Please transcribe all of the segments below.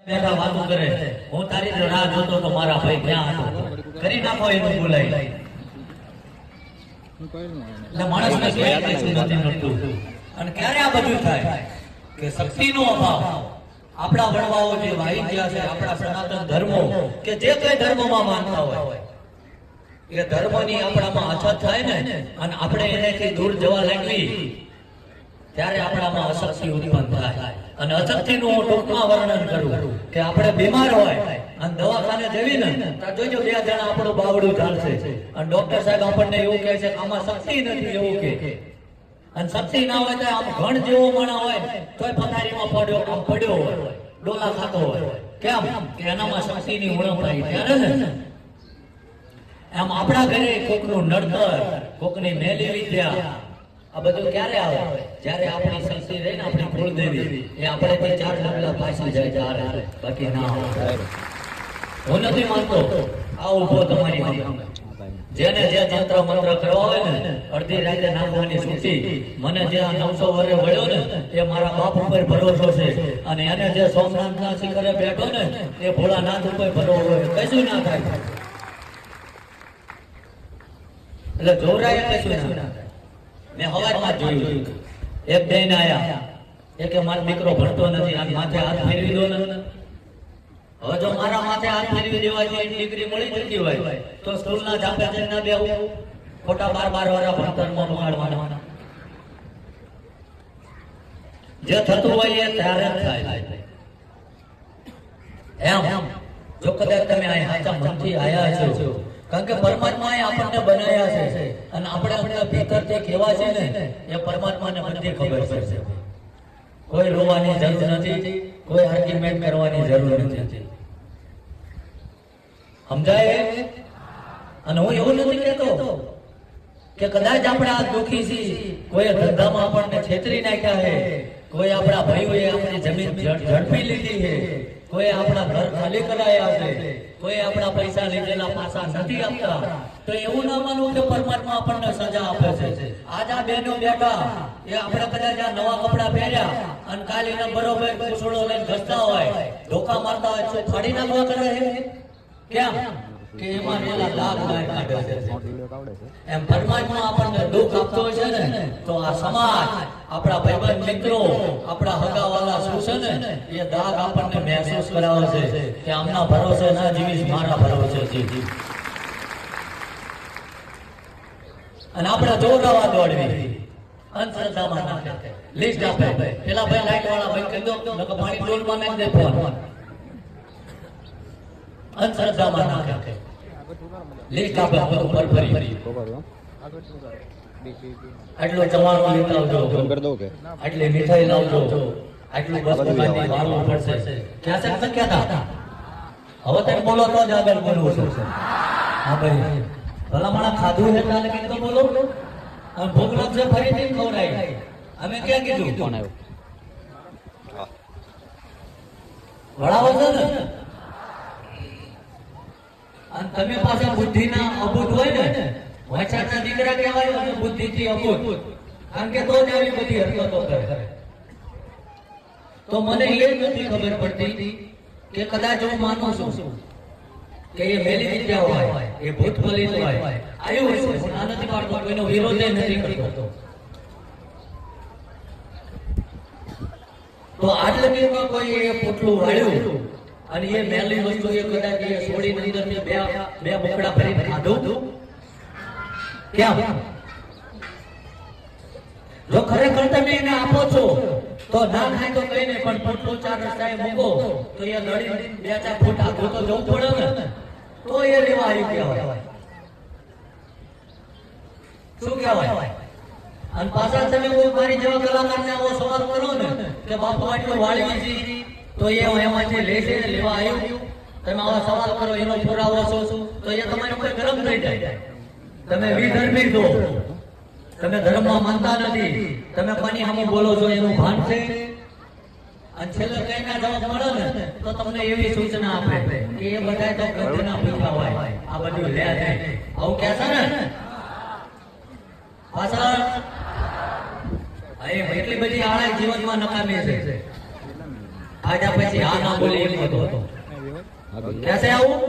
બેઠા વાતો કરે, હું તારી રાહ જોતો તો મારા ભાઈ ક્યાં હતો, કરી નાખો એનું બોલાય. એટલે માણસને ક્યાંય કશું નથી મળતું. અને ક્યારે આ બધું થાય કે શક્તિનો અભાવ. આપણા વડવાઓ જે વાઈ ગયા છે, આપણા સનાતન ધર્મો કે જે કઈ ધર્મમાં માનતા હોય એ ધર્મની આપણામાં અછત થાય ને અને આપણે એનાથી દૂર જવા લાગી ત્યારે આપણામાં અશક્તિ ઉત્પન્ન થાય. અને અશક્તિનું હું ટૂંકમાં વર્ણન કરું કે આપણે બીમાર હોય અને દવાખાને જવી ને તો જોજો 2 જણા આપણું બાવડું ચાલશે અને ડોક્ટર સાહેબ આપણને એવું કહે છે આમાં શક્તિ નથી એવું કે. અને શક્તિ ના હોય તો આમ ઘણ જેવો માણા હોય તોય પથારીમાં પડ્યો હોય, ડોલા ખાતો હોય. કેમ કે એનામાં શક્તિની ઉણપ આવી ત્યારે ને. એમ આપણા ઘરે કોકનું નડતર, કોકની મેલી વિદ્યા, આ બધું ક્યારે આવે? જ્યારે આપણી શક્તિ રહી ને, આપણી કુળદેવી એ આપણે 4 ડગલા પાછી જાય ત્યારે, બાકી ના આવે. હું નથી માનતો આ ઉભો તમારી સામે જેને જે તંત્ર મંત્ર કરવા હોય ને અડધી રાતે નાખવાની છૂટી. મને જે આ 900 વર્ષે વળ્યો ને એ મારા બાપ ઉપર ભરોસો છે. અને એને જે સોમનાથના શિખરે બેઠો ને એ ભોળાનાથ ઉપર ભરોસો હોય, કશું ના થાય. એટલે જોરાય કશું ના થાય. મેં હવારમાં જોયું, એક બેન આયા, કે મારો દીકરો ભણતો નથી, આ માથે હાથ ફેરવી દો ને. હવે જો મારા માથે હાથ ફેરવી દેવાય એની ડિગ્રી મળી જતી હોય તો સ્કૂલના જાપે જઈને ના બેહું, ખોટા 12 વર્ષ ભણતરમાં બગાડવાના. જે થતું હોય એ ત્યારે જ થાય. એમ જો કદાચ તમે અહીં સાચા મનથી આયા છો, કારણ કે પરમાત્માએ આપણને બનાવ્યા છે અને આપણે આપણા ભીતર જે કેવા છે ને એ પરમાત્માને બધી ખબર છે. કોઈ રોવાની જરૂર નથી, કોઈ આર્ગ્યુમેન્ટ કરવાની જરૂર નથી. સમજાય? અને હું એવું નથી કહેતો કે કદાચ આપણે આ દુઃખી છીએ, કોઈ ધંધામાં આપણને છેતરી નાખ્યા છે, કોઈ આપણા ભાઈઓએ આપણી જમીન ઝડપી લીધી છે, કોઈ આપણા ઘર ખાલી કરાયા છે, કોઈ આપણા પૈસા લીધેલા પાછા નથી આપતા, તો એવું ના માનવું કે પરમાત્મા આપણને સજા આપે છે. આજ આ બહેનો બેઠા એ આપણે કદાચ આ નવા કપડા પહેર્યા અને કાલે એને બરોબર કુસળો લઈને ઘસતા હોય, ધોકા મારતા હોય, તો ફાડી નાખવા કરે છે. કેમ કે એમાં એના લાભ કાઢે છે. એમ પરમાત્મા આપણને દુઃખ આપતો હોય છે ને તો આ સમાજ, આપણા ભાઈબંધ મિત્રો, આપણા હગાવાલા શું છે ને એ દાગ આપણને મહેસૂસ કરાવે છે કે આમના ભરોસે ના જીવીશ, મારા ભરોસે જીવીશ. અને આપણે જોરાવા દોડવી, અંધશ્રદ્ધામાં નાખે, લિસ્ટ આપે, પેલા ભાઈ લાઈટ વાળા ભાઈ કહી દો નકર પાણી ડોલમાં નાખી દે ફોન. અંધશ્રદ્ધામાં નાખે, લિસ્ટ આપે ઉપર ફરી આટલું ચવાણું લેતા આવજો, આટલી મીઠાઈ લાવજો, આટલું બસ દુકાનથી વાળવું પડશે. ક્યાં છે ક્યાં હતા? હવે તમે બોલો તો જ આગળ બોલવું છે. હા ભાઈ, ભલા માણા ખાધું છે તાલે કે તો બોલો. અને ભૂખ લાગશે ફરીથી ખવડાય. અમે ક્યાં કીધું? કોણ આવ્યું? વડાવો છો ને. અને તમે પાછા બુદ્ધિના અબૂત હોય ને, વાચાના દીકરા કહેવાય અને બુદ્ધિથી અબૂત, કારણ કે તો જ આવી બધી હરકતો કરે. તો મને એ નથી ખબર પડતી કે કદાચ હું માનું છું કે એ મેલી વિદ્યા હોય, એ ભૂત ફલિત હોય, આવ્યું છે, હું ના નથી પાડતો, કોઈનો વિરોધ નથી કરતો. તો આટલે દિવસમાં કોઈ એ પોટલું વાળ્યું અને એ મેલી વસ્તુ એ કદાચ એ છોડી અંદરથી બે બકડા ભરીને ખાધું. કેમ? જો ખરેખર તમે એને આપો છો તો ના ખાય તો કઈ નહીં, પણ પોટલું 4 રસ્તાએ મૂકો તો એ લડી 2-4 ફૂટ આગળ તો જવું પડે ને, તો એ લેવા આવી કહેવાય. શું કહેવાય? અને પાછા તમે મારી જેવા કલાકારને આવો સવાલ કરો ને કે બાપુ આટલું વાળવી છે તો એ એમાંથી લેશે લેવા આવ્યું. તમે આવા સવાલ કરો, એનો પુરાવો છો તો એ તમારી ઉપર ગરમ થઈ જાય. તમે વિધર્મી છો, તમે ધર્મમાં માનતા નથી, તમે કોની સામે બોલો છો એનું ભાન છે. અને છેલ્લે કઈ ના જવાબ મળે ને તો તમને એવી સૂચના આપે કે એ બધા તો ગંધના ભૂખા હોય, આ બધું લે છે. આવું કહેશે ને પાછળ એટલી બધી આળા જીવનમાં નકામી છે. ખાધા પછી આ ના બોલે એમ હતો ક્યાં આવું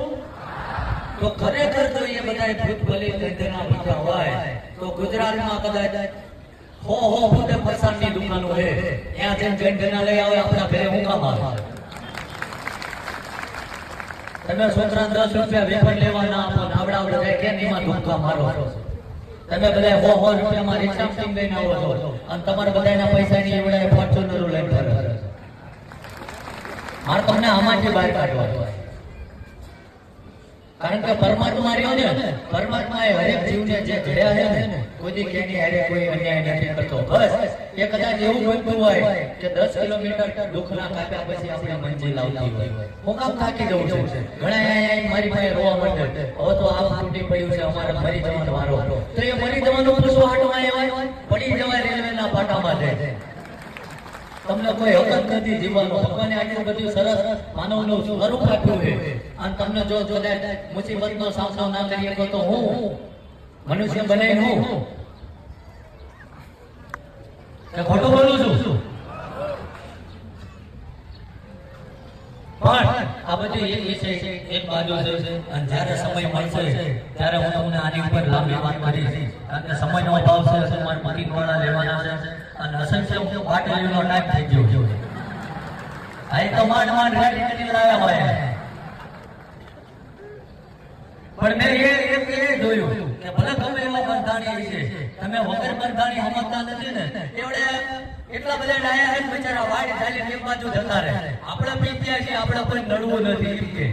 તો ખરેખર તો એ બધા ભૂત બલી તંત્રના બધા હોય તો ગુજરાતમાં કદાચ હો બધે ફરસાણની દુકાનો છે ત્યાં જેમ જૈન લઈ આવે આપણા ઘરે હું કામ આવે તમે છોકરા 10 રૂપિયા વેપાર લેવા ના આપો આવડા બધા કે નીમાં ધૂમકા મારો તમે બધા 100 રૂપિયામાં રિક્ષા ટીમ લઈને આવો છો અને તમારા બધાના પૈસાની એવડા ફોર્ચ્યુનરો લઈને ફરે મારે તમને આમાંથી બહાર કાઢવા કારણ કે પરમાત્મા રહ્યો ને પરમાત્માએ હરેક જીવને જે ઘડ્યા છે ને કોઈ કેની હારે કોઈ અન્યાય નથી કરતો બસ એ કદાચ એવું બનતું હોય કે 10 કિલોમીટર દુખના કાપ્યા પછી આપણે મંજિલ આવતી હોય હું કામ થાકી જવું છું ઘણા અહીંયા મારી પાસે રોવા માંડે હવે તો આ તૂટી પડ્યું છે અમારે મરી જવાનો વારો તો એ મરી જવાનું પૂછવા હાટમાં આવ્યા પડી જવાય રેલવેના પાટામાં જાય તમને કોઈ હક નથી જીવવાનો ભગવાને આટલું બધું સરસ માનવનું સ્વરૂપ આપ્યું છે અને તમને જો મુસીબતનો સામનો ના કરીએ તો હું મનુષ્ય બનાવીને હું ખોટું બોલું છું પણ આ બધું એક વિષય છે એક બાજુ છે અને જ્યારે સમય મળશે ત્યારે હું તમને આની ઉપર લાંબી વાત કરીશ કારણ કે સમયનો અભાવ છે સમાજ મકી વાળા લેવાના છે અને અસંખ્ય વાટેલીનો ટાઈમ થઈ ગયો છે આ તો માંડ રેડી કરી લાવ્યા હોય પણ મેં એ જોયું કે ભલે તમે એવા બંધાણી છે તમે વગર બંધાણી સમજતા નથી ને એવડે એટલા બધા ડાયા છે બિચારા વાડ ચાલી એક બાજુ જતા રહે આપણે પીત્યા છે આપણે કોઈ નડવું નથી એમ કે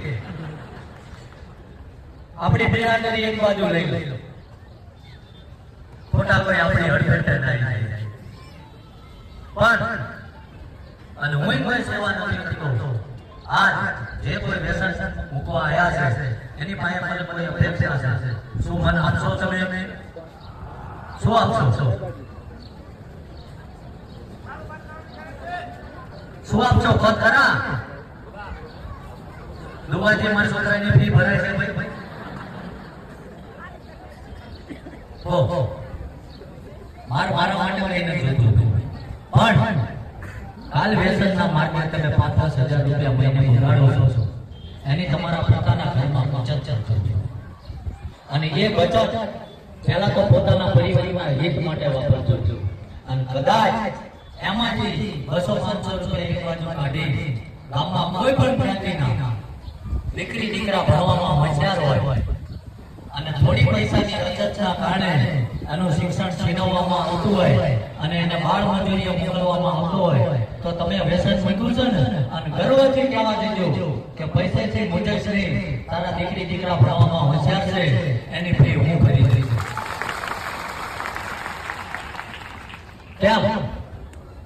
આપણી બિરાદરી એક બાજુ લઈ લો ખોટા કોઈ આપણી હડફેટે ના થાય પણ અને હું કોઈ સેવા નથી કરતો આજ જે કોઈ વ્યસન મૂકવા આવ્યા છે એની પાસે મને કોઈ અપેક્ષા છે શું મને આપશો તમે શું આપશો શું આપશો ખોદ ખરા દુવાજી મારા છોકરાની ફી ભરાય છે ભાઈ મારા માટે કઈ નથી પણ કાલ વ્યસનના માર્ગે તમે 5-10 હજાર રૂપિયા મહિને બગાડો છો એની તમારા પોતાના ઘરમાં બચત કરજો અને એ બચત પહેલા તો પોતાના પરિવારના હિત માટે વાપરજો અને કદાચ એમાંથી 200-500 રૂપિયા એક બાજુ કાઢી ગામમાં કોઈ પણ જ્ઞાતિના દીકરી દીકરા ભણવામાં હોશિયાર હોય અને થોડી પૈસાની અછતના કારણે એનું શિક્ષણ છીનવવામાં આવતું હોય અને એને બાળ મજૂરીએ મોકલવામાં આવતું હોય તો તમે વ્યસન મૂક્યું છે ને અને ગર્વથી કહેવા દેજો કે પૈસેથી મુજબ નહીં તારા દીકરી દીકરા ભણવામાં હોશિયાર છે એની ફી હું ભરી દઈશ કેમ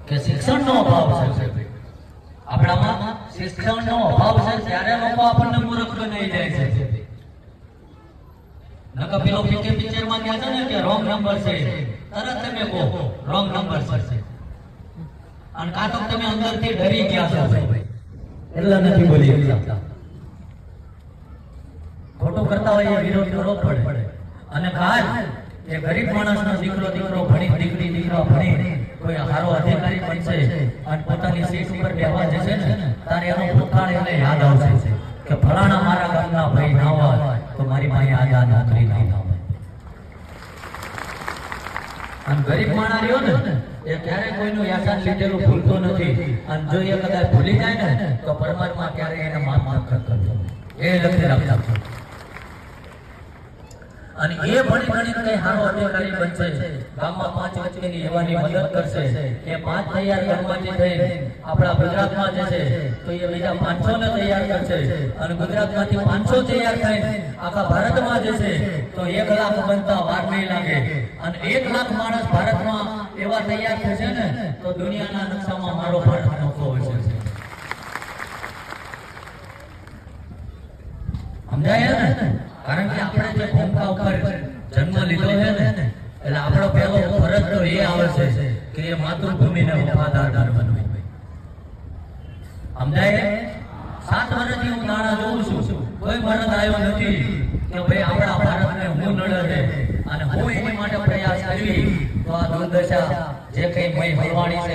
કે શિક્ષણનો અભાવ છે આપણામાં શિક્ષણનો અભાવ છે ત્યારે લોકો આપણને મૂર્ખ બનાવી જાય છે નકા પેલો પિક્ચરમાં કહે છે ને કે રોંગ નંબર છે તરત તમે કહો રોંગ નંબર છે અને કાં તો તમે અંદરથી ડરી ગયા છો એટલે નથી બોલી શકતા ખોટું કરતા હોય એ વિરોધ કરવો પડે અને કાલ એ ગરીબ માણસનો દીકરો ભણી દીકરી દીકરો ભણી કોઈ સારો અધિકારી બનશે અને પોતાની સીટ ઉપર બેસવા જશે ને ત્યારે એનો ભૂતકાળ એને યાદ આવશે કે ફલાણા મારા ગામના ભાઈ ના હોય તો મારી પાસે આ નોકરી ના હોય અને ગરીબ માણસ રહ્યો ને એ ક્યારે કોઈનું યાસાન લીધેલું ભૂલતો નથી અને જો એ કદાચ ભૂલી જાય ને તો પરમાત્મા ક્યારે એને માફ કરતો એ લખી રાખજો અને એ ભણી ભણીને કઈ સારો અધિકારી બનશે ગામમાં 5 વ્યક્તિની સેવાની મદદ કરશે એ 5 તૈયાર કરવાથી થઈને આપણા ગુજરાતમાં જશે તો એ બીજા 500 ને તૈયાર કરશે અને ગુજરાતમાંથી 500 તૈયાર થઈને આખા ભારતમાં જશે તો 1 લાખ બનતા વાર નહીં લાગે અને 1 લાખ માણસ ભારતમાં એવા તૈયાર થશે ને તો દુનિયાના નકશામાં મારો ભારત નોખો હશે સમજાય ને કારણ કે આપણે જે ભૂમિકા ઉપર જન્મ લીધો છે ને એટલે આપણો પહેલો ફરજ તો એ આવે છે કે એ માતૃભૂમિને વફાદાર બનવું સમજાય 7 વર્ષથી હું નાણા જોઉં છું કોઈ મરદ આવ્યો નથી કે ભાઈ આપણા ભારતને હું નડે છે અને હું એની માટે પ્રયાસ કરી તો આ દુર્દશા જે કઈ મય ભરવાણી છે